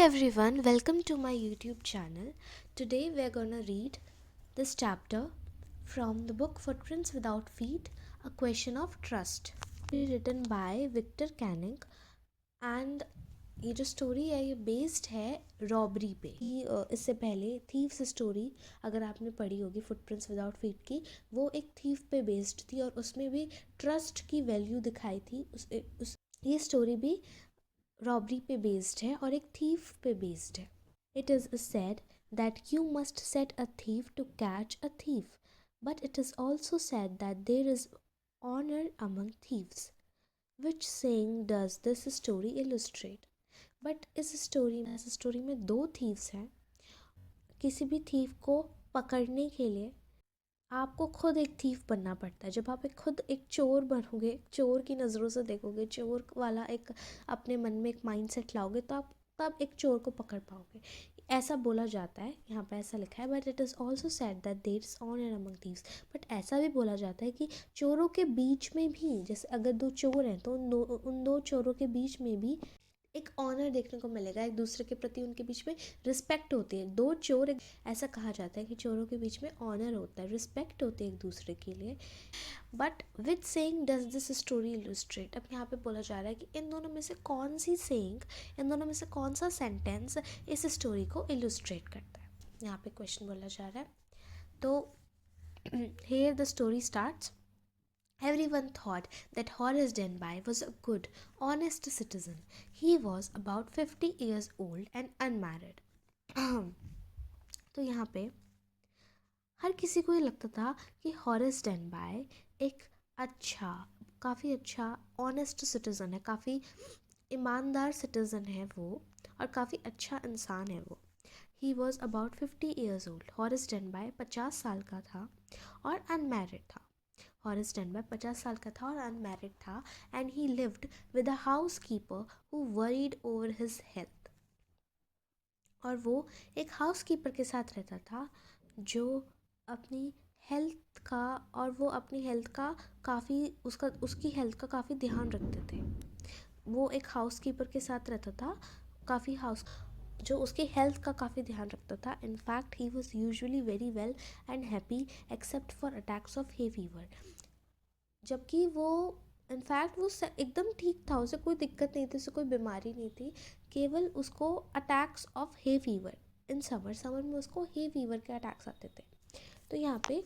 everyone, welcome to my YouTube channel. Today we're gonna read this chapter from the book Footprints Without Feet, A Question of Trust, written by Victor Canning. And ये जो story है ये based है robbery पे। इससे पहले thieves story अगर आपने पढ़ी होगी फुटप्रिंट्स विदाउट फीट की, वो एक थीव पे बेस्ड थी और उसमें भी ट्रस्ट की वैल्यू दिखाई थी। ये स्टोरी भी रॉबरी पे बेस्ड है और एक थीफ पे बेस्ड है। It is said that you must set a thief to catch a thief, but it is also said that there is honour among thieves. Which saying does this story illustrate? But इस story में दो thieves हैं। किसी भी thief को पकड़ने के लिए आपको खुद एक थीफ बनना पड़ता है। जब आप खुद एक चोर बनोगे, चोर की नज़रों से देखोगे, चोर वाला एक अपने मन में एक माइंडसेट लाओगे, तो आप तब एक चोर को पकड़ पाओगे। ऐसा बोला जाता है, यहाँ पे ऐसा लिखा है। But it is also said that there is honour among thieves. But ऐसा भी बोला जाता है कि चोरों के बीच में भी, जैसे अगर दो चोर हैं तो उन दो चोरों के बीच में भी एक ऑनर देखने को मिलेगा, एक दूसरे के प्रति उनके बीच में रिस्पेक्ट होती है। दो चोर, ऐसा कहा जाता है कि चोरों के बीच में ऑनर होता है, रिस्पेक्ट होती है एक दूसरे के लिए। But which saying does this story illustrate? अब यहाँ पे बोला जा रहा है कि इन दोनों में से कौन सी सेइंग, इन दोनों में से कौन सा सेंटेंस इस स्टोरी को इलस्ट्रेट करता है। यहाँ पे क्वेश्चन बोला जा रहा है। तो here the story starts. Everyone thought that Horace Denby was a good, honest citizen. He was about 50 years old and unmarried. तो यहाँ पे हर किसी को ये लगता था कि हॉरेस डेनबाय एक अच्छा, काफ़ी अच्छा ऑनेस्ट सिटीज़न है, काफ़ी ईमानदार सिटीज़न है वो, और काफ़ी अच्छा इंसान है वो। He was about 50 years old. Horace Denby 50 साल का था और अनमैरिड था। हॉरेस डेनबाय 50 साल का था और अनमैरिड था। And he lived with a house keeper who worried over his health. और वो एक हाउस कीपर के साथ रहता था जो अपनी हेल्थ का, और वो अपनी हेल्थ का काफ़ी, उसकी हेल्थ का काफ़ी ध्यान रखते थे। वो एक हाउस कीपर के साथ रहता था, काफ़ी हाउस जो उसकी हेल्थ का काफ़ी ध्यान रखता था। In fact he was usually very well and happy except for attacks of hay fever. जबकि वो इनफैक्ट वो एकदम ठीक था, उसे कोई दिक्कत नहीं थी, उसे कोई बीमारी नहीं थी। केवल उसको attacks of hay fever, in summer में उसको हे फीवर के अटैक्स आते थे। तो यहाँ पे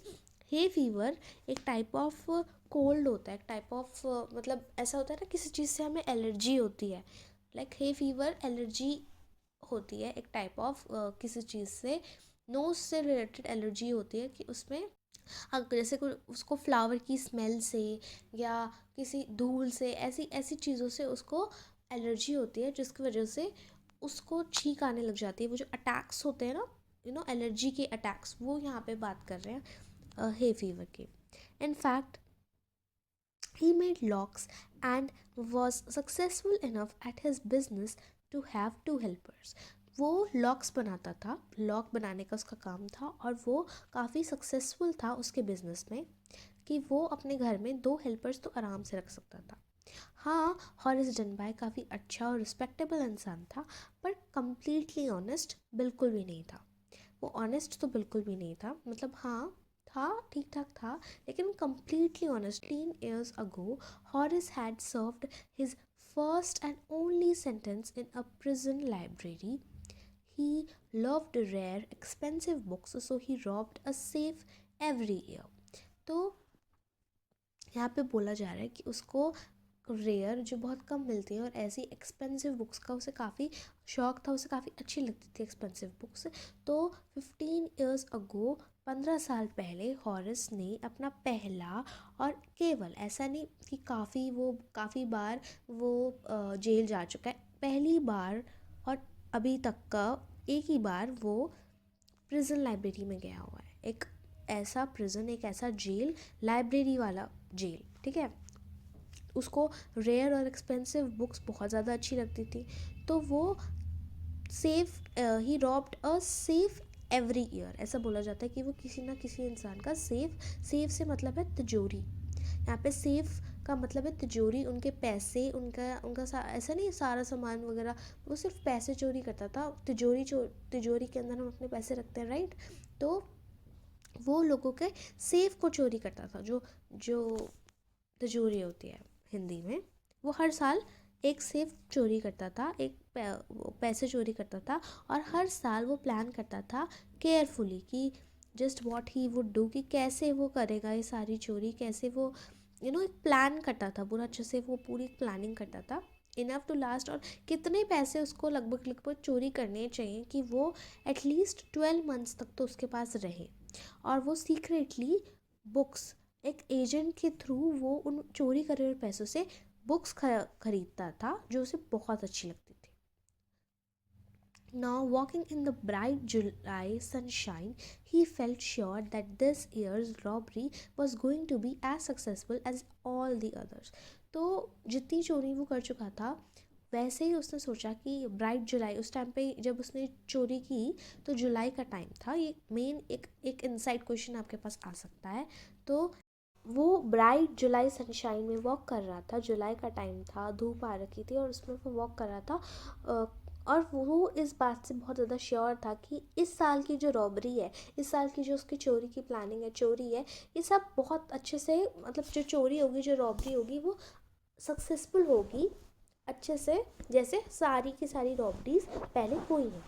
हे फीवर एक टाइप ऑफ कोल्ड होता है, एक टाइप ऑफ मतलब ऐसा होता है ना, किसी चीज़ से हमें एलर्जी होती है। लाइक हे फीवर एलर्जी होती है, एक टाइप ऑफ किसी चीज़ से, नोज से रिलेटेड एलर्जी होती है कि उसमें अगर जैसे कोई उसको फ्लावर की स्मेल से या किसी धूल से, ऐसी ऐसी चीज़ों से उसको एलर्जी होती है, जिसकी वजह से उसको छींक आने लग जाती है। वो जो अटैक्स होते हैं ना, एलर्जी के अटैक्स, वो यहाँ पे बात कर रहे हैं हे फीवर के। In fact he made locks and was successful enough at his business to have two helpers. वो लॉक्स बनाता था, लॉक बनाने का उसका काम था, और वो काफ़ी सक्सेसफुल था उसके बिजनेस में कि वो अपने घर में दो हेल्पर्स तो आराम से रख सकता था। हाँ, हॉरेस डेनबाय काफ़ी अच्छा और रिस्पेक्टेबल इंसान था, पर कम्प्लीटली ऑनेस्ट बिल्कुल भी नहीं था। वो ऑनेस्ट तो बिल्कुल भी नहीं था, मतलब हाँ था, ठीक ठाक था, लेकिन completely honest. 15 years ago, Horace had served his first and only sentence in a prison library. He loved rare, expensive books, so he robbed a safe every year. तो यहाँ पे बोला जा रहा है कि उसको रेयर, जो बहुत कम मिलती हैं, और ऐसी एक्सपेंसिव बुक्स का उसे काफ़ी शौक था, उसे काफ़ी अच्छी लगती थी एक्सपेंसिव बुक्स। तो 15 ईयर्स अगो, 15 साल पहले, हॉरेस ने अपना पहला, और केवल ऐसा नहीं कि काफ़ी बार वो जेल जा चुका है, पहली बार और अभी तक का एक ही बार वो प्रिजन लाइब्रेरी में गया हुआ है। एक ऐसा प्रिजन, एक ऐसा जेल, लाइब्रेरी वाला जेल, ठीक है। उसको रेयर और एक्सपेंसिव बुक्स बहुत ज़्यादा अच्छी लगती थी, तो वो he robbed a safe every year. ऐसा बोला जाता है कि वो किसी ना किसी इंसान का सेफ से मतलब है तिजोरी। यहाँ पे सेफ का मतलब है तिजोरी, उनके पैसे, ऐसा नहीं सारा सामान वगैरह, वो सिर्फ पैसे चोरी करता था। तिजोरी के अंदर हम अपने पैसे रखते हैं, राइट। तो वो लोगों के सेफ को चोरी करता था। जो जो तिजोरी होती है हिंदी में, वो हर साल एक सेफ चोरी करता था, पैसे चोरी करता था। और हर साल वो प्लान करता था केयरफुली कि just what he would do, कि कैसे वो करेगा ये सारी चोरी, कैसे वो एक प्लान करता था पूरा अच्छे से, वो पूरी प्लानिंग करता था इनफ टू लास्ट। और कितने पैसे उसको लगभग लगभग चोरी करने चाहिए कि वो एटलीस्ट 12 मंथ्स तक तो उसके पास रहे। और वो सीक्रेटली बुक्स, एक एजेंट के थ्रू वो उन चोरी करे हुए पैसों से बुक्स खरीदता था जो उसे बहुत अच्छी लगती थी। Now, walking in the bright July sunshine, he felt sure that this year's robbery was going to be as successful as all the others. तो जितनी चोरी वो कर चुका था, वैसे ही उसने सोचा कि ब्राइट जुलाई, उस टाइम पे जब उसने चोरी की तो जुलाई का टाइम था। ये मेन एक इनसाइड क्वेश्चन आपके पास आ सकता है। तो वो ब्राइट जुलाई सनशाइन में वॉक कर रहा था, जुलाई का टाइम था, धूप आ रखी थी और उसमें वो वॉक कर रहा था। और वो इस बात से बहुत ज़्यादा श्योर था कि इस साल की जो रॉबरी है, इस साल की जो उसकी चोरी की प्लानिंग है, चोरी है, ये सब बहुत अच्छे से, मतलब जो चोरी होगी, जो रॉबरी होगी, वो सक्सेसफुल होगी अच्छे से, जैसे सारी की सारी रॉबरीज पहले हुई हैं।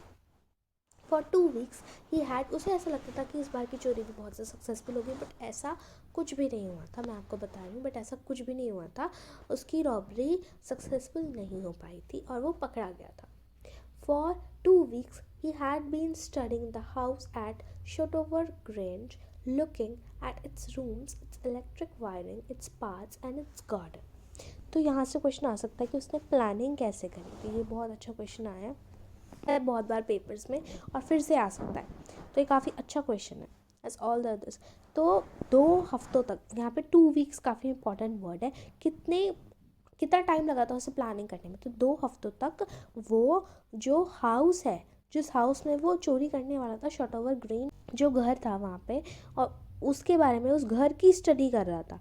फॉर 2 वीक्स ही हैड, उसे ऐसा लगता था कि इस बार की चोरी भी बहुत ज़्यादा सक्सेसफुल होगी, बट ऐसा कुछ भी नहीं हुआ था। मैं आपको बता रही हूँ, बट ऐसा कुछ भी नहीं हुआ था। उसकी रॉबरी सक्सेसफुल नहीं हो पाई थी और वो पकड़ा गया था। For 2 weeks he had been studying the house at Shotover Grange, looking at its rooms, its electric wiring, its paths and its garden. तो यहाँ से क्वेश्चन आ सकता है कि उसने प्लानिंग कैसे करी थी। ये बहुत अच्छा क्वेश्चन आया है बहुत बार पेपर्स में और फिर से आ सकता है, तो ये काफ़ी अच्छा क्वेश्चन है एज ऑल द अदर्स। तो 2 हफ्तों तक, यहाँ पे 2 वीक्स काफ़ी इंपॉर्टेंट वर्ड है। कितना टाइम लगा था उसे प्लानिंग करने में, तो 2 हफ्तों तक वो जो हाउस है, जिस हाउस में वो चोरी करने वाला था, शॉटओवर ग्रीन जो घर था वहाँ पे, और उसके बारे में, उस घर की स्टडी कर रहा था।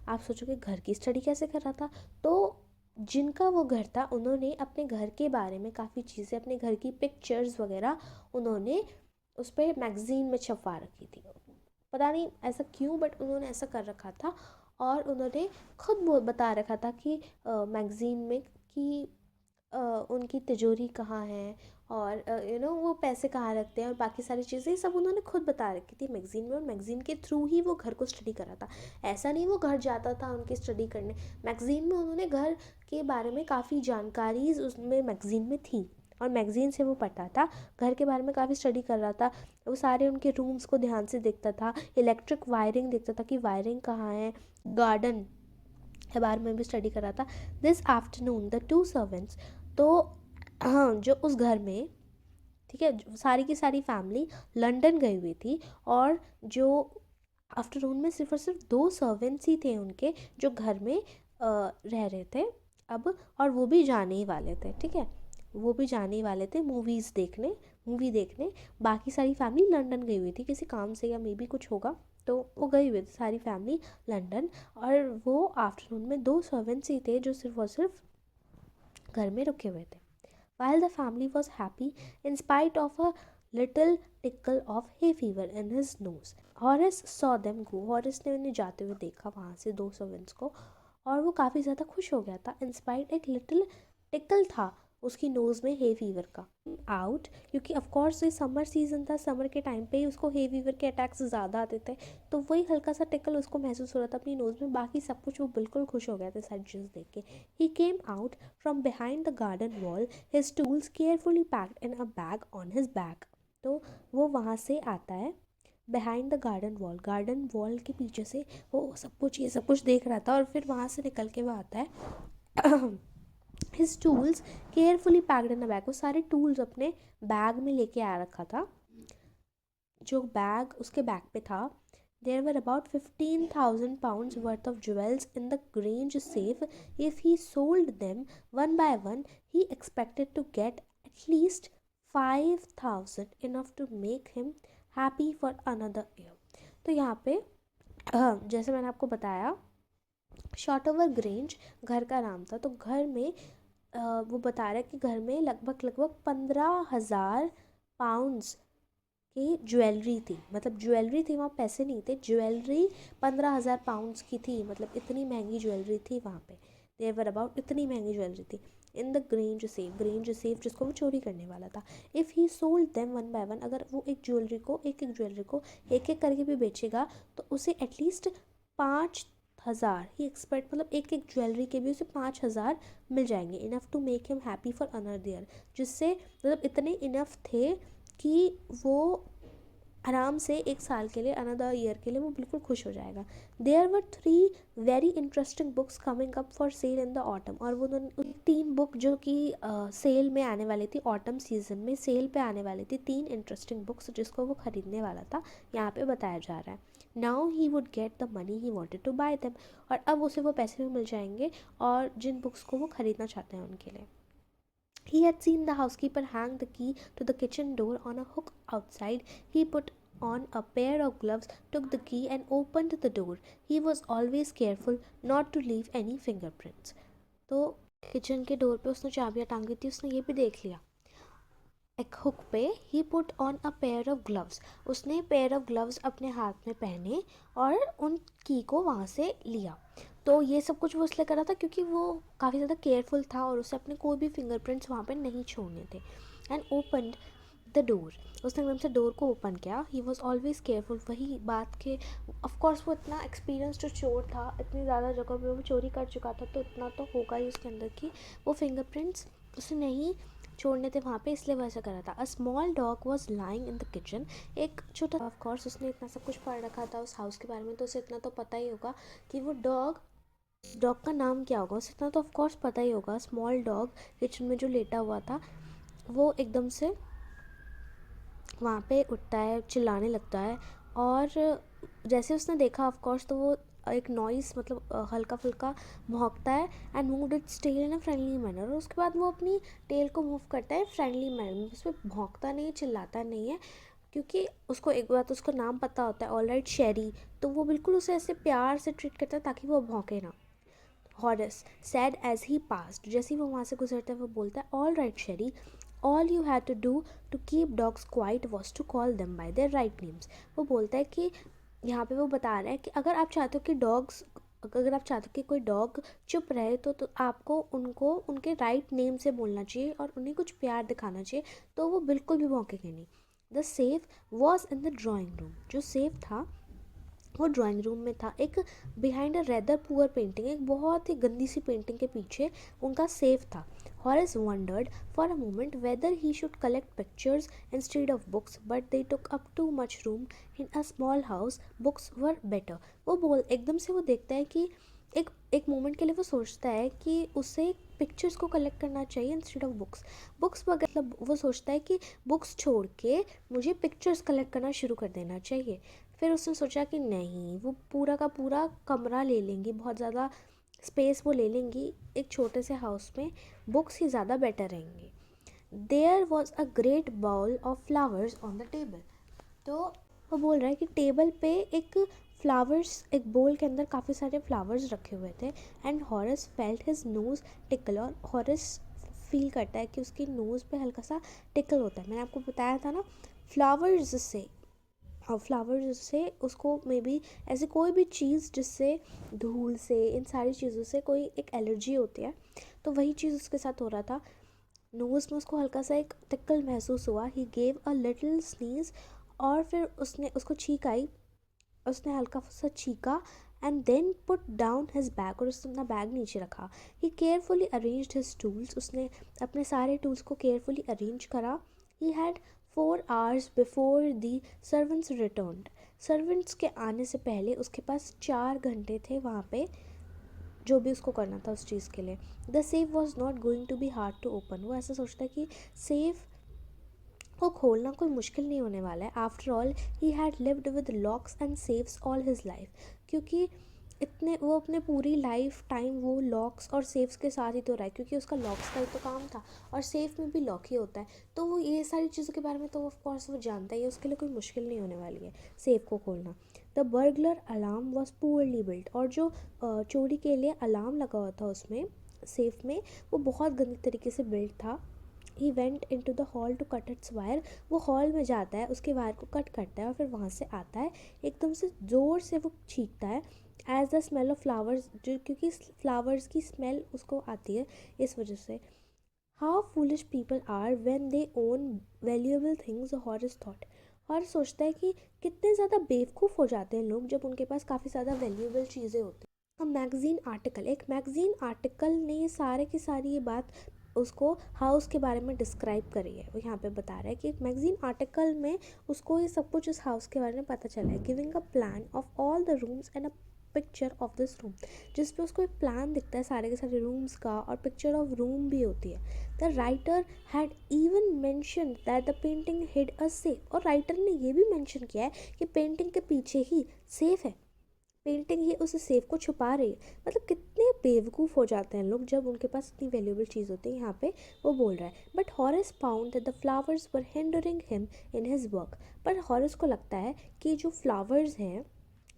आप सोचोगे घर की स्टडी कैसे कर रहा था, तो जिनका वो घर था उन्होंने अपने घर के बारे में काफ़ी चीज़ें, अपने घर की पिक्चर्स वगैरह उन्होंने उस पर मैगज़ीन में छपवा रखी थी। पता नहीं ऐसा क्यों, बट उन्होंने ऐसा कर रखा था। और उन्होंने खुद बता रखा था कि मैगज़ीन में कि उनकी तिजोरी कहाँ है, और वो पैसे कहाँ रखते हैं, और बाकी सारी चीज़ें सब उन्होंने खुद बता रखी थी मैगज़ीन में। और मैगज़ीन के थ्रू ही वो घर को स्टडी कर रहा था। ऐसा नहीं वो घर जाता था उनकी स्टडी करने, मैगज़ीन में उन्होंने घर के बारे में काफ़ी जानकारी उसमें मैगज़ीन में थी, और मैगज़ीन से वो पढ़ता था, घर के बारे में काफ़ी स्टडी कर रहा था। वो सारे उनके रूम्स को ध्यान से देखता था, इलेक्ट्रिक वायरिंग देखता था कि वायरिंग कहाँ है, गार्डन के बारे में भी स्टडी कर रहा था। दिस आफ्टरनून द 2 सर्वेंट्स, तो हाँ, जो उस घर में, ठीक है, सारी की सारी फैमिली लंदन गई हुई थी, और जो आफ्टरनून में सिर्फ और सिर्फ 2 सर्वेंट्स ही थे उनके, जो घर में रह रहे थे अब, और वो भी जाने ही वाले थे, ठीक है, वो भी जाने ही वाले थे मूवी देखने। बाकी सारी फैमिली लंदन गई हुई थी किसी काम से, या मे बी कुछ होगा, तो वो गई हुई थी सारी फैमिली लंदन। और वो आफ्टरनून में 2 सर्वेंट्स ही थे जो सिर्फ और सिर्फ घर में रुके हुए थे। While the family was happy in spite of a little tickle of hay fever in his nose. Horace saw them go. Horace ने उन्हें जाते हुए देखा वहाँ से 2 सर्वेंट्स को, और वो काफ़ी ज़्यादा खुश हो गया था। इंस्पाइट एक लिटिल टिकल था उसकी नोज़ में हे फीवर का आउट, क्योंकि ऑफकोर्स ये समर सीज़न था, समर के टाइम पे ही उसको हे फीवर के अटैक्स ज़्यादा आते थे, तो वही हल्का सा टिकल उसको महसूस हो रहा था अपनी नोज़ में। बाकी सब कुछ वो बिल्कुल खुश हो गया था सारी चीज़ देख के। He came out from behind the garden wall, his tools carefully packed in a bag on his back. तो वो वहाँ से आता है बिहाइंड द गार्डन वॉल के पीछे से वो सब कुछ, ये सब कुछ देख रहा था, और फिर वहाँ से निकल के वो आता है his tools carefully packed in a bag. वो सारे टूल्स अपने बैग में लेके आ रखा था, जो बैग उसके बैग पे था। There were about 15,000 pounds worth of jewels in the Grange safe. If he sold them one by one, he expected to get at least 5,000, enough to make him happy for another year. तो यहाँ पे जैसे मैंने आपको बताया short over grange घर का नाम था। तो घर में वो बता रहा है कि घर में लगभग 15,000 पाउंड्स की ज्वेलरी थी। मतलब ज्वेलरी थी, वहाँ पैसे नहीं थे, ज्वेलरी 15,000 पाउंड्स की थी। मतलब इतनी महंगी ज्वेलरी थी वहाँ पे। देयर वर अबाउट इतनी महंगी ज्वेलरी थी इन द ग्रेंज सेफ जिसको वो चोरी करने वाला था। If he sold them one by one, अगर वो एक ज्वेलरी को एक एक करके भी बेचेगा तो उसे एटलीस्ट 5,000 ही एक्सपेक्ट, मतलब एक एक ज्वेलरी के भी उसे 5,000 मिल जाएंगे। Enough to make him happy for another year, जिससे मतलब इतने इनफ थे कि वो आराम से एक साल के लिए, अनदर ईयर के लिए वो बिल्कुल खुश हो जाएगा। There were 3 very interesting books coming up for sale in the autumn, और वो 3 बुक जो कि सेल में आने वाली थी, ऑटम सीजन में सेल पे आने वाली थी 3 इंटरेस्टिंग बुक्स जिसको वो ख़रीदने वाला था, यहाँ पे बताया जा रहा है। Now he would get the money he wanted to buy them, और अब उसे वो पैसे भी मिल जाएंगे और जिन बुक्स को वो ख़रीदना चाहते हैं उनके लिए। He had seen the housekeeper hang the key to the kitchen door on a hook outside. He put on a pair of gloves, took the key, and opened the door. He was always careful not to leave any fingerprints. तो kitchen के door पे उसने चाबियाँ टांगी थी, उसने ये भी देख लिया। एक हुक पे he put on a pair of gloves, उसने पेयर ऑफ ग्लव्स अपने हाथ में पहने और उन की को वहाँ से लिया। तो ये सब कुछ वो इसलिए करा था क्योंकि वो काफ़ी ज़्यादा केयरफुल था और उसे अपने कोई भी फिंगरप्रिंट्स वहाँ पे नहीं छोड़ने थे। एंड ओपनड द डोर, उसने एकदम से डोर को ओपन किया। ही वॉज ऑलवेज केयरफुल, वही बात के ऑफकोर्स वो इतना एक्सपीरियंस्ड चोर था, इतनी ज़्यादा जगह पे वो चोरी कर चुका था, तो इतना तो होगा ही उसके अंदर कि वो फिंगरप्रिंट्स उसे नहीं छोड़ने थे वहाँ पे, इसलिए वैसा करा था। A small dog was lying in the kitchen, एक छोटा, ऑफ कोर्स उसने इतना सब कुछ पढ़ रखा था उस हाउस के बारे में, तो उसे इतना तो पता ही होगा कि वो डॉग का नाम क्या होगा, उसे इतना तो ऑफ कोर्स पता ही होगा। स्मॉल डॉग किचन में जो लेटा हुआ था वो एकदम से वहाँ पे उठता है, चिल्लाने लगता है, और जैसे उसने देखा ऑफ कोर्स तो वो एक नॉइस, मतलब हल्का फुल्का भौंकता है and moved its tail in a friendly manner, और उसके बाद वो अपनी टेल को मूव करता है फ्रेंडली मैनर में। उसमें भौंकता नहीं है, चिल्लाता नहीं है, क्योंकि उसको एक बात उसको नाम पता होता है, ऑल राइट शेरी, तो वो बिल्कुल उसे ऐसे प्यार से ट्रीट करता है ताकि वो भौंके ना। Horace said as he passed, जैसे ही वो वहाँ से गुजरता है वो बोलता है, all right Sherry, all you had to do to keep dogs quiet was to call them by their right names. वो बोलता है कि यहाँ पे वो बता रहा है कि अगर आप चाहते हो कि कोई डॉग चुप रहे तो आपको उनको उनके राइट नेम से बोलना चाहिए और उन्हें कुछ प्यार दिखाना चाहिए, तो वो बिल्कुल भी भौंकेंगे नहीं। The safe was in the drawing room, जो सेफ था वो ड्राइंग रूम में था। एक behind a rather poor painting, एक बहुत ही गंदी सी पेंटिंग के पीछे उनका सेफ था। Horace wondered for a moment whether he should collect pictures instead of books, but they took up too much room in a small house, books were better. वो बोल एकदम से वो देखता है कि एक एक मोमेंट के लिए वो सोचता है कि उसे पिक्चर्स को कलेक्ट करना चाहिए इंस्टेड ऑफ बुक्स वगैरह। मतलब वो सोचता है कि बुक्स छोड़ के मुझे पिक्चर्स कलेक्ट करना शुरू कर देना चाहिए। फिर उसने सोचा कि नहीं, वो पूरा का पूरा कमरा ले लेंगी, बहुत ज़्यादा स्पेस वो ले लेंगी एक छोटे से हाउस में, बुक्स ही ज़्यादा बेटर रहेंगी। There was a great bowl of flowers on the table, तो वो बोल रहा है कि टेबल पे एक बोल के अंदर काफ़ी सारे फ्लावर्स रखे हुए थे। And Horace felt his nose tackle, और हॉरेस फील करता है कि उसकी नोज़ पे हल्का सा टिकल होता है। मैंने आपको बताया था ना, फ्लावर्स से उसको मे बी ऐसे कोई भी चीज़ जिससे धूल से, इन सारी चीज़ों से कोई एक एलर्जी होती है, तो वही चीज़ उसके साथ हो रहा था। नोज़ में उसको हल्का सा एक टिक्कल महसूस हुआ। He gave a little sneeze, और फिर उसने उसको छींक आई, उसने हल्का सा छींका। And then put down his bag, और उसने अपना बैग नीचे रखा। He carefully arranged his tools, उसने अपने सारे टूल्स को केयरफुली अरेंज करा। He had 4 hours before the servants returned, servants के आने से पहले उसके पास 4 घंटे थे वहाँ पे जो भी उसको करना था उस चीज़ के लिए। The safe was not going to be hard to open, वो ऐसा सोचता है कि सेफ को खोलना कोई मुश्किल नहीं होने वाला है। After all he had lived with locks and safes all his life, क्योंकि वो अपने पूरी लाइफ टाइम वो लॉक्स और सेफ्स के साथ ही तो रहा है, क्योंकि उसका लॉक्स का ही तो काम था और सेफ में भी लॉक ही होता है, तो वो ये सारी चीज़ों के बारे में तो ऑफ कोर्स वो जानता ही है, उसके लिए कोई मुश्किल नहीं होने वाली है सेफ को खोलना। The the burglar alarm was poorly built, और जो चोरी के लिए अलार्म लगा हुआ था उसमें सेफ में, वो बहुत गंदी तरीके से बिल्ट था. He went in to the hall to cut its wire. वो हॉल में जाता है, उसके वायर को कट करता है और फिर वहाँ से आता है. एकदम से ज़ोर से वो चीखता है as the smell of flowers, जो क्योंकि फ्लावर्स की स्मेल उसको आती है इस वजह से. How foolish people are when they own valuable things, Horace thought. और सोचता है कि कितने ज़्यादा बेवकूफ़ हो जाते हैं लोग जब उनके पास काफ़ी ज़्यादा वैल्यूएबल चीज़ें होती हैं. मैगज़ीन आर्टिकल, एक मैगज़ीन आर्टिकल ने ये सारे की सारी ये बात उसको हाउस के बारे में डिस्क्राइब करी है. वो यहाँ पे बता रहा है कि एक मैगज़ीन आर्टिकल में उसको ये सब कुछ इस हाउस के बारे में पता चला है. Giving a plan of all the rooms and a picture of this room, जिस पे उसको एक प्लान दिखता है सारे के सारे रूम्स का, और पिक्चर ऑफ रूम भी होती है. The writer had even mentioned that the painting hid a safe, और राइटर ने ये भी मैंशन किया है कि पेंटिंग के पीछे ही सेफ है, पेंटिंग ही उस सेफ को छुपा रही है. मतलब कितने बेवकूफ़ हो जाते हैं लोग जब उनके पास इतनी वैल्यूएबल चीज़ होती है. यहाँ पे वो बोल रहा है, but हॉरिस found that the flowers were hindering him in his work. पर हॉरिस को लगता है कि जो फ्लावर्स हैं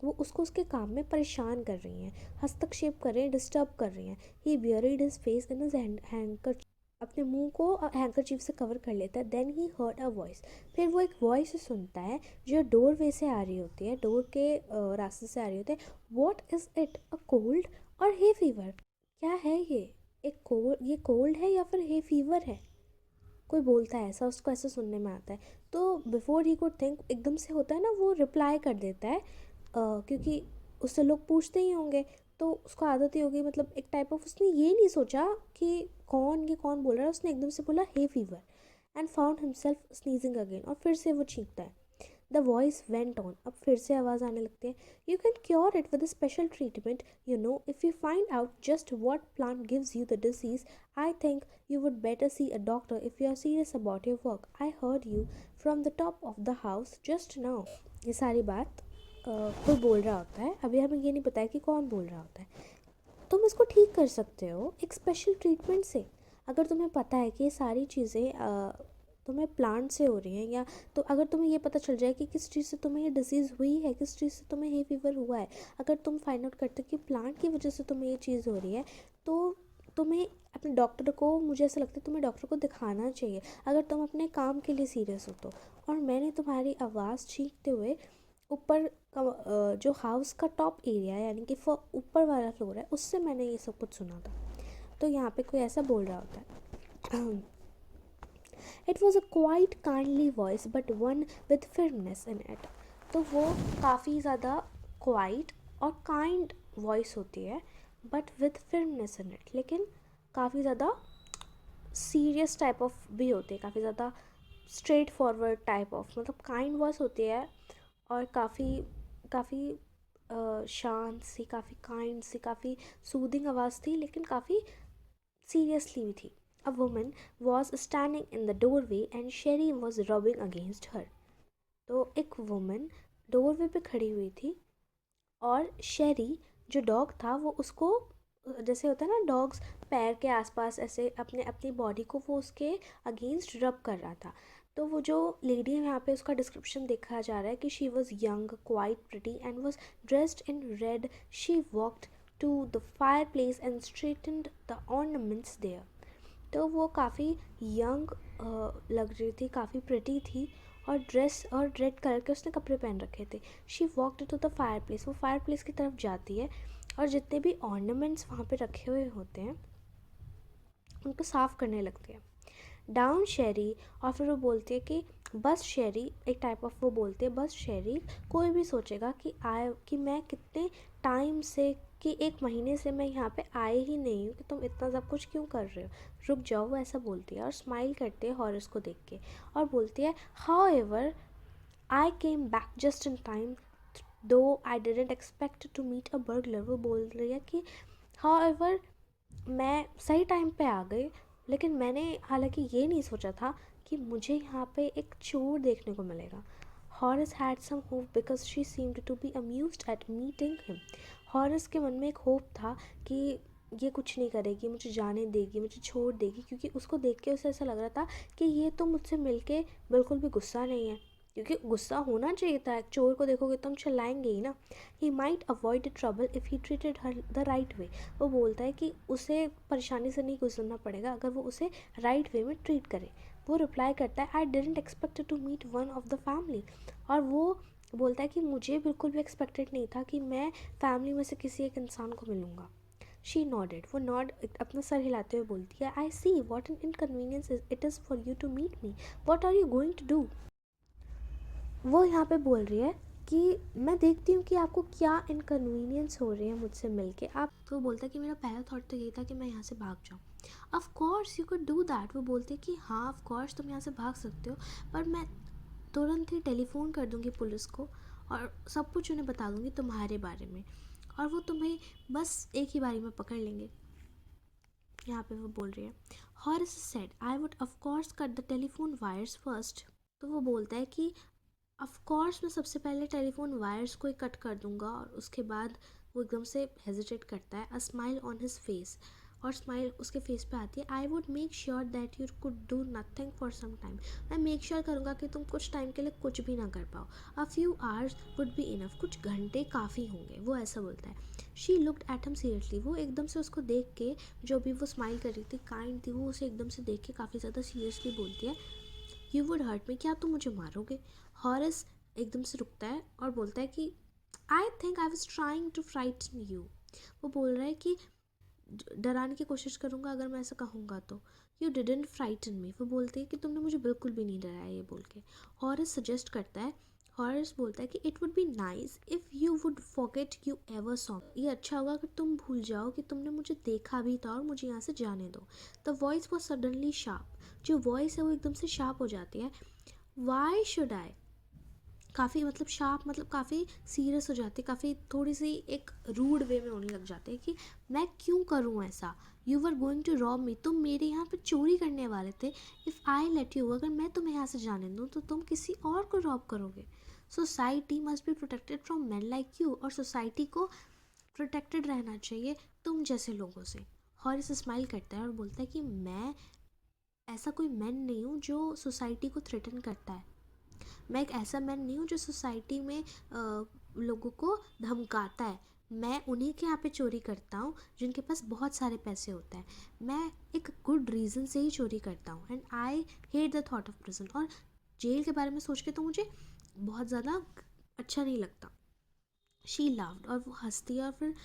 वो उसको उसके काम में परेशान कर रही हैं, हस्तक्षेप कर रहे हैं, डिस्टर्ब कर रही हैं. He buried his face in his hanker, अपने मुंह को हैंकरचीफ से कवर कर लेता है. Then he heard a voice, फिर वो एक वॉइस सुनता है जो डोर वे से आ रही होती है, डोर के रास्ते से आ रही होती है. What is it, a cold और हे फीवर. क्या है ये, एक कोल्ड, ये कोल्ड है या फिर हे फीवर है. कोई बोलता है ऐसा, उसको ऐसा सुनने में आता है. तो बिफोर ही कुड थिंक, एकदम से होता है ना, वो रिप्लाई कर देता है. क्योंकि उससे लोग पूछते ही होंगे तो उसको आदत ही होगी. मतलब एक टाइप ऑफ, उसने ये नहीं सोचा कि ये कौन बोल रहा है, उसने एकदम से बोला hay fever. And found himself sneezing again, और फिर से वो चीखता है. द वॉइस वेंट ऑन, अब फिर से आवाज़ आने लगती है. You can cure it with special treatment, you know, if you find out just what plant gives you the disease. I think you would better see a doctor if you are serious about your work. I heard you from the top of the house just now. ये सारी बात कोई बोल रहा होता है. अभी हमें ये नहीं पता है कि कौन बोल रहा होता है. तुम इसको ठीक कर सकते हो एक स्पेशल ट्रीटमेंट से. अगर तुम्हें पता है कि ये सारी चीज़ें तुम्हें प्लांट से हो रही हैं, या तो अगर तुम्हें ये पता चल जाए कि किस चीज़ से तुम्हें ये डिसीज़ हुई है, किस चीज़ से तुम्हें ये फीवर हुआ है, अगर तुम फाइंड आउट करते हो कि प्लांट की वजह से तुम्हें ये चीज़ हो रही है, तो तुम्हें अपने डॉक्टर को, मुझे ऐसा लगता है तुम्हें डॉक्टर को दिखाना चाहिए अगर तुम अपने काम के लिए सीरियस हो तो. और मैंने तुम्हारी आवाज़ चीखते हुए ऊपर जो हाउस का टॉप एरिया है, यानी कि ऊपर वाला फ्लोर है, उससे मैंने ये सब कुछ सुना था. तो यहाँ पे कोई ऐसा बोल रहा होता है. It was a quite kindly voice but one with firmness in it. तो वो काफ़ी ज़्यादा क्वाइट और काइंड वॉइस होती है, but with firmness in it, लेकिन काफ़ी ज़्यादा सीरियस टाइप ऑफ भी होती है, काफ़ी ज़्यादा स्ट्रेट फॉरवर्ड टाइप ऑफ, मतलब काइंड वॉइस होती है और काफ़ी काफ़ी शांत सी, काफ़ी काइंड सी, काफ़ी सूदिंग आवाज़ थी, लेकिन काफ़ी सीरियसली भी थी. A woman was standing in the doorway and Sheri was rubbing against her. तो एक वुमन डोरवे पे खड़ी हुई थी और शेरी जो डॉग था वो उसको, जैसे होता है ना डॉग्स पैर के आसपास ऐसे अपने अपनी बॉडी को वो उसके अगेंस्ट रब कर रहा था. तो वो जो लेडी है यहाँ पे उसका डिस्क्रिप्शन देखा जा रहा है कि she was young, quite pretty and was dressed in red. She walked to the fireplace and straightened the ornaments there. तो वो काफ़ी यंग लग रही थी, काफ़ी प्रिटी थी, और ड्रेस और रेड कलर के उसने कपड़े पहन रखे थे. She walked to the fireplace, वो फायर प्लेस की तरफ जाती है और जितने भी ऑर्नामेंट्स वहाँ पे रखे हुए होते हैं उनको साफ़ करने लगती है. डाउन शेरी, और फिर वो बोलती है कि बस शेरी, एक टाइप ऑफ वो बोलती है बस शेरी, कोई भी सोचेगा कि मैं कितने टाइम से, कि एक महीने से मैं यहाँ पे आए ही नहीं हूँ, कि तुम इतना सब कुछ क्यों कर रहे हो, रुक जाओ. वो ऐसा बोलती है और स्माइल करती है हॉरिस को देख के, और बोलती है however I came back just in time though I didn't expect to meet a burglar. वो बोल रही है कि हाउ एवर मैं सही टाइम पे आ गई, लेकिन मैंने हालांकि ये नहीं सोचा था कि मुझे यहाँ पे एक चोर देखने को मिलेगा. Horace had some hope because she seemed to be amused at meeting him. Horace के मन में एक होप था कि ये कुछ नहीं करेगी, मुझे जाने देगी, मुझे छोड़ देगी, क्योंकि उसको देख के उसे ऐसा लग रहा था कि ये तो मुझसे मिलके बिल्कुल भी गुस्सा नहीं है. क्योंकि गुस्सा होना चाहिए था, चोर को देखोगे तो हम चिल्लाएंगे ही ना। He might avoid the trouble if he treated her the right way. वो बोलता है कि उसे परेशानी से नहीं गुजरना पड़ेगा अगर वो उसे राइट वे में ट्रीट करे। वो रिप्लाई करता है, I didn't expect to meet one of the family. और वो बोलता है कि मुझे बिल्कुल भी एक्सपेक्टेड नहीं था कि मैं फैमिली में से किसी एक इंसान को मिलूँगा। शी नॉडेड, वो नॉड अपना सर हिलाते हुए बोलती है, I see what an inconvenience it is for you to meet me, what are you going to do. वो यहाँ पे बोल रही है कि मैं देखती हूँ कि आपको क्या इनकन्वीनियंस हो रहे हैं मुझसे मिलके। आप तो बोलता है कि मेरा पहला थॉट तो ये था कि मैं यहाँ से भाग जाऊँ। Of course you could do that. वो बोलते हैं कि हाँ ऑफ कोर्स तुम यहाँ से भाग सकते हो, पर मैं तुरंत ही टेलीफोन कर दूँगी पुलिस को और सब कुछ उन्हें बता दूँगी तुम्हारे बारे में, और वो तुम्हें बस एक ही बारी में पकड़ लेंगे। यहाँ पे वो बोल रही है, हॉरिस said I would of course cut the telephone wires first. तो वो बोलता है कि ऑफ कोर्स मैं सबसे पहले टेलीफोन वायर्स को ही कट कर दूंगा। और उसके बाद वो एकदम से हेजिटेट करता है, a smile on his face, और स्माइल उसके फेस पे आती है। I would make sure that you could do nothing for some time. मैं मेक श्योर करूँगा कि तुम कुछ टाइम के लिए कुछ भी ना कर पाओ। A few hours would be enough, कुछ घंटे काफ़ी होंगे। वो ऐसा बोलता है। She looked at him seriously. वो एकदम से उसको देख के, जो भी वो स्माइल कर रही थी, काइंड थी, वो उसे एकदम से देख के काफ़ी ज़्यादा सीरियसली बोलती है, यू वुड हर्ट मी, क्या तुम मुझे मारोगे। हॉरिस एकदम से रुकता है और बोलता है कि I think I was trying to frighten you. वो बोल रहा है कि डराने की कोशिश करूँगा अगर मैं ऐसा कहूँगा तो। यू डिडंट फ्राइटन मी। वो बोलती है कि तुमने मुझे बिल्कुल भी नहीं डराया, ये बोल के। हॉरिस सजेस्ट करता है, हॉरिस बोलता है कि it would be nice if you would forget you ever saw. ये अच्छा होगा अगर तुम भूल जाओ कि तुमने मुझे देखा भी था और मुझे यहाँ से जाने दो। The voice was suddenly sharp. जो वॉइस है वो एकदम से शार्प हो जाती है। वाई शुड आई, काफ़ी मतलब शार्प, मतलब काफ़ी सीरियस हो जाती है, काफ़ी थोड़ी सी एक रूड वे में होने लग जाते हैं कि मैं क्यों करूँ ऐसा। You were going to rob me, तुम मेरे यहाँ पे चोरी करने वाले थे। इफ़ आई लेट यू, अगर मैं तुम्हें यहाँ से जाने दूँ तो तुम किसी और को रॉब करोगे। Society must be protected from man like you, और सोसाइटी को प्रोटेक्टेड रहना चाहिए तुम जैसे लोगों से। हॉरिस स्माइल करता है और बोलता है कि मैं ऐसा कोई मैन नहीं हूँ जो सोसाइटी को थ्रेटन करता है। मैं एक ऐसा मैन नहीं हूँ जो सोसाइटी में लोगों को धमकाता है। मैं उन्हीं के यहाँ पे चोरी करता हूँ जिनके पास बहुत सारे पैसे होते हैं। मैं एक गुड रीज़न से ही चोरी करता हूँ, and I hate the thought of prison. और जेल के बारे में सोच के तो मुझे बहुत ज़्यादा अच्छा नहीं लगता। शी लाफ्ड, और वो हंसती है, और फिर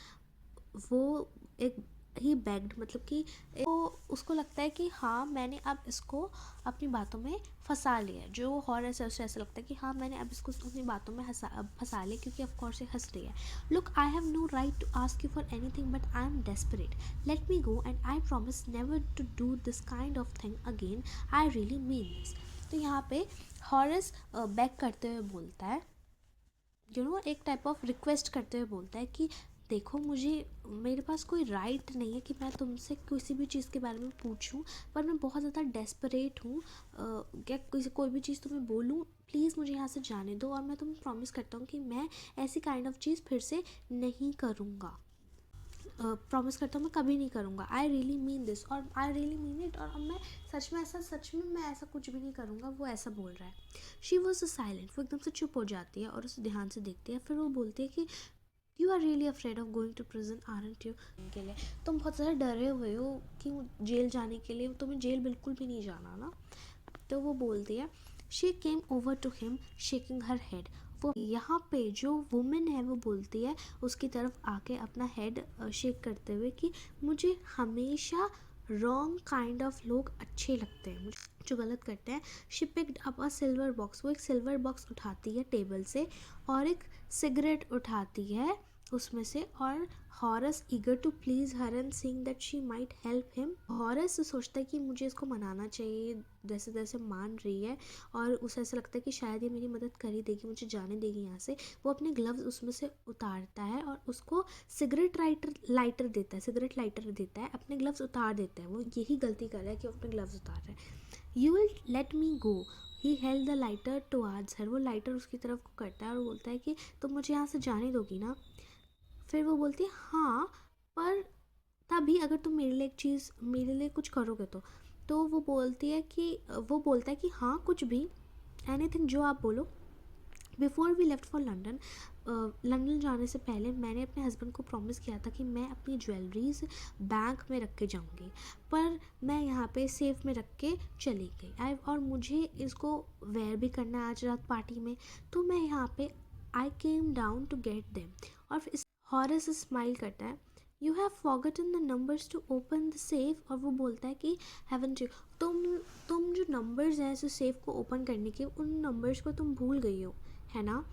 वो एक ही बेग्ड, मतलब कि वो उसको लगता है कि हाँ मैंने अब इसको अपनी बातों में फंसा लिया है। जो हॉरर है उसे ऐसा लगता है कि हाँ मैंने अब इसको अपनी बातों में फंसा लिया, क्योंकि ऑफ कोर्स ये हंस रही है। Look I have no right to ask you for anything but I am desperate. Let me go and I promise never to do this kind of thing again. I really mean this. तो यहाँ पे harrows back करते हुए बोलता है, एक type of request करते हुए बोलता है कि देखो मुझे, मेरे पास कोई राइट नहीं है कि मैं तुमसे किसी भी चीज़ के बारे में पूछूं, पर मैं बहुत ज़्यादा डेस्परेट हूँ। क्या कोई भी चीज़ तुम्हें बोलूँ, प्लीज़ मुझे यहाँ से जाने दो, और मैं तुम्हें प्रॉमिस करता हूँ कि मैं ऐसी काइंड ऑफ चीज़ फिर से नहीं करूँगा। प्रॉमिस करता हूँ मैं कभी नहीं करूँगा। आई रियली मीन दिस, और आई रियली मीन इट, और अब मैं सच में मैं ऐसा कुछ भी नहीं करूँगा। वो ऐसा बोल रहा है। She was silent. वो एकदम से चुप हो जाती है और उसे ध्यान से देखती है। फिर वो बोलती है कि you are really afraid of going to prison aren't you. के लिए तुम बहुत ज़्यादा डरे हुए हो कि जेल जाने के लिए, तुम्हें जेल बिल्कुल भी नहीं जाना ना। तो वो बोलती है, she came over to him shaking her head. वो यहाँ पे जो वुमेन है वो बोलती है उसकी तरफ आके अपना हेड शेक करते हुए कि मुझे हमेशा रॉन्ग काइंड ऑफ लोग अच्छे लगते हैं, मुझे जो गलत करते हैं। She picked up a silver box. वो एक सिल्वर बॉक्स उठाती है टेबल से और एक सिगरेट उठाती है उसमें से। और Horace eager to please her and seeing that she might help him. Horace सोचता है कि मुझे इसको मनाना चाहिए, जैसे जैसे मान रही है, और उसे ऐसा लगता है कि शायद ये मेरी मदद कर ही देगी, मुझे जाने देगी यहाँ से। वो अपने ग्लव्स उसमें से उतारता है और उसको सिगरेट लाइटर देता है, सिगरेट लाइटर देता है, अपने ग्लव्स उतार देता है। वो यही गलती कर रहा है कि वो अपने ग्लव्स उतार रहा है। You will let me go. He held the lighter towards हर। वो लाइटर उसकी तरफ को करता है और बोलता है कि तुम मुझे यहाँ से जाने दोगी ना। फिर वो बोलती है हाँ, पर तभी अगर तुम मेरे लिए एक चीज़, मेरे लिए कुछ करोगे तो। वो बोलती है कि वो बोलता है कि हाँ कुछ भी। एनीथिंग, जो आप बोलो। Before we left for London, London जाने से पहले मैंने अपने हस्बैंड को प्रॉमिस किया था कि मैं अपनी ज्वेलरीज बैंक में रख के जाऊँगी, पर मैं यहाँ पे सेफ में रख के चली गई। और मुझे इसको वेयर भी करना है आज रात पार्टी में, तो मैं यहाँ पे I came down to get them. और फिर हॉरेस स्माइल करता है, you have forgotten the numbers to open the safe. और वो बोलता है कि हैवंट यू, तुम जो नंबर्स हैं इस सेफ को ओपन करने के, उन नंबर्स को तुम भूल गई हो, है ना।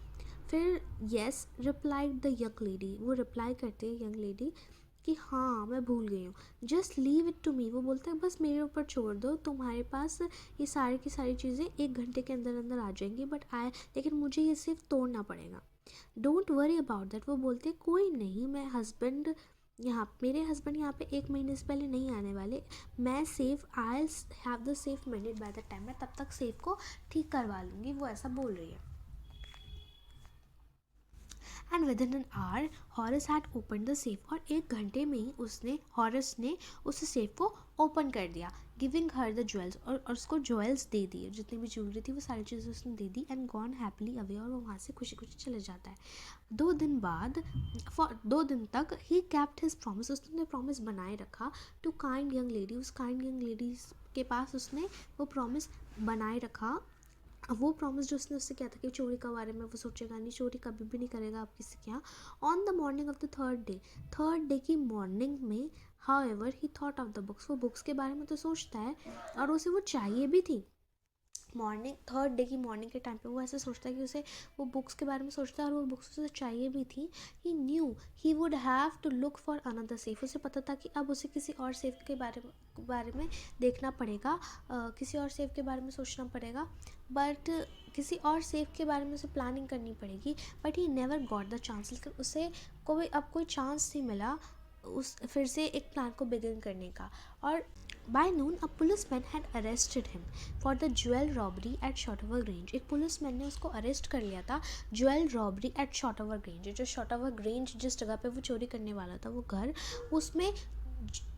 फिर yes replied the young lady, वो रिप्लाई करते हैं यंग लेडी कि हाँ मैं भूल गई हूँ। Just leave it to me, वो बोलता है बस मेरे ऊपर छोड़ दो, तुम्हारे पास ये सारी की सारी चीज़ें 1 घंटे के अंदर अंदर आ जाएंगी, लेकिन मुझे ये सिर्फ तोड़ना पड़ेगा। डोंट वरी अबाउट दैट, वो बोलते कोई नहीं, मैं हस्बैंड मेरे हस्बैंड यहाँ पे 1 महीने से पहले नहीं आने वाले, मैं safe, I have the safe mended by the time, मैं तब तक सेफ को ठीक करवा लूँगी, वो ऐसा बोल रही है। And with in an hour harrows had open the safe, और 1 घंटे में ही हॉरस ने उस सेफ को ओपन कर दिया, गिविंग हर द ज्वेल्स, और उसको ज्वेल्स दे दिए, जितनी भी ज्वेलरी थी वो सारी चीज़ें उसने दे दी। एंड गॉन हैप्पीली अवे, और वो वहाँ से खुशी खुशी चले जाता है। 2 दिन बाद, फॉर 2 दिन तक ही कैप्ट हिज प्रॉमिस, उसने प्रॉमिस बनाए रखा टू काइंड यंग लेडी, उस काइंड यंग लेडी के पास उसने वो प्रॉमिस बनाए रखा। वो प्रॉमिस जो उसने उससे किया था कि चोरी के बारे में वो सोचेगा नहीं, चोरी कभी भी नहीं करेगा आप किसी के यहाँ। On the morning of the third day की मॉर्निंग में, how ever he thought of the books, वो बुक्स के बारे में तो सोचता है और उसे वो चाहिए भी थी। थर्ड डे की मॉर्निंग के टाइम पे वो ऐसे सोचता है कि उसे वो बुक्स के बारे में सोचता है और वो बुक्स उसे चाहिए भी थी। He knew he would have to look for another safe, उसे पता था कि अब उसे किसी और सेफ के बारे में देखना पड़ेगा, किसी और सेफ के बारे में सोचना पड़ेगा, बट किसी और सेफ के बारे में उसे प्लानिंग करनी पड़ेगी। But he never got the chance, लेकिन उसे कोई चांस नहीं मिला उस फिर से एक प्लान को बिगिन करने का। और by noon a policeman had arrested him for the jewel robbery at Shotover Grange, एक पुलिसमैन ने उसको अरेस्ट कर लिया था jewel robbery at Shotover Grange. जो शॉर्टओवर ग्रेंज जिस जगह पे वो चोरी करने वाला था, वो घर, उसमें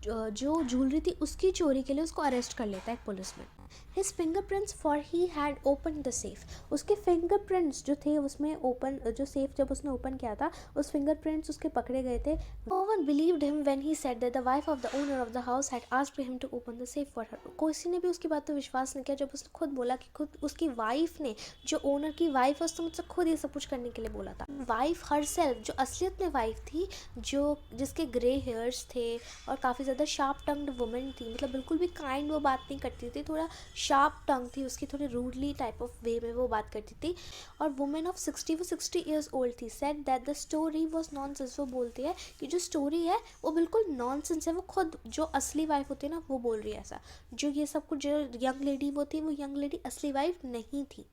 जो ज्वेलरी थी उसकी चोरी के लिए उसको अरेस्ट कर लेता है एक policeman. His fingerprints for he had open the safe, उसके फिंगरप्रिंट्स जो थे उसमें ओपन, जो सेफ जब उसने ओपन किया था उस फिंगरप्रिंट्स उसके पकड़े गए थे। No one believed him when he said that the wife of the owner of the house had asked him to open the safe for her, किसी ने भी उसकी बात पर विश्वास नहीं किया जब उसने खुद बोला कि खुद उसकी वाइफ ने, जो ओनर की वाइफ है, उसने मुझसे खुद ये सब कुछ करने के लिए बोला था। वाइफ हरसेल्फ, जो असलियत में वाइफ थी, जिसके ग्रे हेयर्स थे और काफ़ी ज़्यादा शार्प टंग्ड वुमेन थी, मतलब बिल्कुल भी काइंड वो बात नहीं करती थी, थोड़ा शार्प टंग थी उसकी, थोड़ी रूडली टाइप ऑफ वे में वो बात करती थी। और वुमेन ऑफ 60 ईयर्स ओल्ड थी, said that the story was nonsense, वो बोलती है कि जो स्टोरी है वो बिल्कुल नॉनसेंस है। वो खुद जो असली वाइफ होती है ना वो बोल रही है ऐसा, जो ये सब कुछ जो यंग लेडी वो थी, वो यंग लेडी असली वाइफ नहीं थी।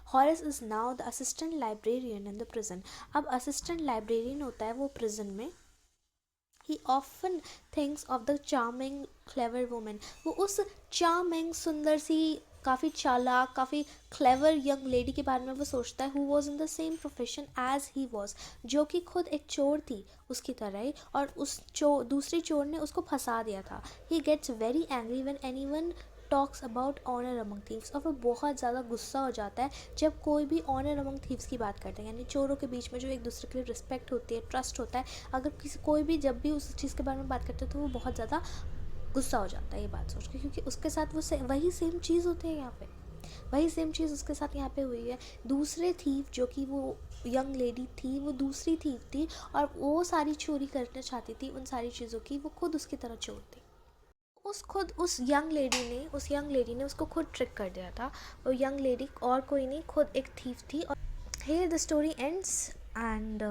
Horace is now the assistant librarian in the prison, अब असिस्टेंट लाइब्रेरियन होता है वो प्रिजन में। He often thinks of the charming, clever woman, वो उस charming, सुंदर सी, काफ़ी चालाक, काफ़ी क्लेवर यंग लेडी के बारे में वो सोचता है, who was in the same profession as he was, जो कि खुद एक चोर थी उसकी तरह ही, और उस दूसरी चोर ने उसको फंसा दिया था। He gets very angry when anyone talks about honour among thieves, और वो बहुत ज़्यादा गुस्सा हो जाता है जब कोई भी ऑनर अमंग थीव्स की बात करते हैं, यानी चोरों के बीच में जो एक दूसरे के लिए रिस्पेक्ट होती है, ट्रस्ट होता है, अगर कोई भी जब भी उस चीज़ के बारे में बात करते हैं तो वो बहुत ज़्यादा गुस्सा हो जाता है ये बात सोच के, क्योंकि उसके साथ वही सेम चीज़ होती है यहाँ पे, वही सेम चीज़ उसके साथ यहाँ पे हुई है। दूसरे थीव जो कि वो यंग लेडी थी, वो दूसरी थीव थी और वो सारी चोरी करना चाहती थी उन सारी चीज़ों की, वो खुद उसकी तरह चोर थी। उस यंग लेडी ने उसको खुद ट्रिक कर दिया था। वो यंग लेडी और कोई नहीं, खुद एक थीफ थी। और here the story ends and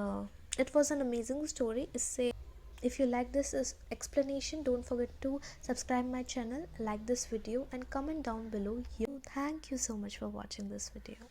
it was an amazing story. इससे if you like this explanation, don't forget to subscribe my channel, like this video and comment down below. Thank you so much for watching this video.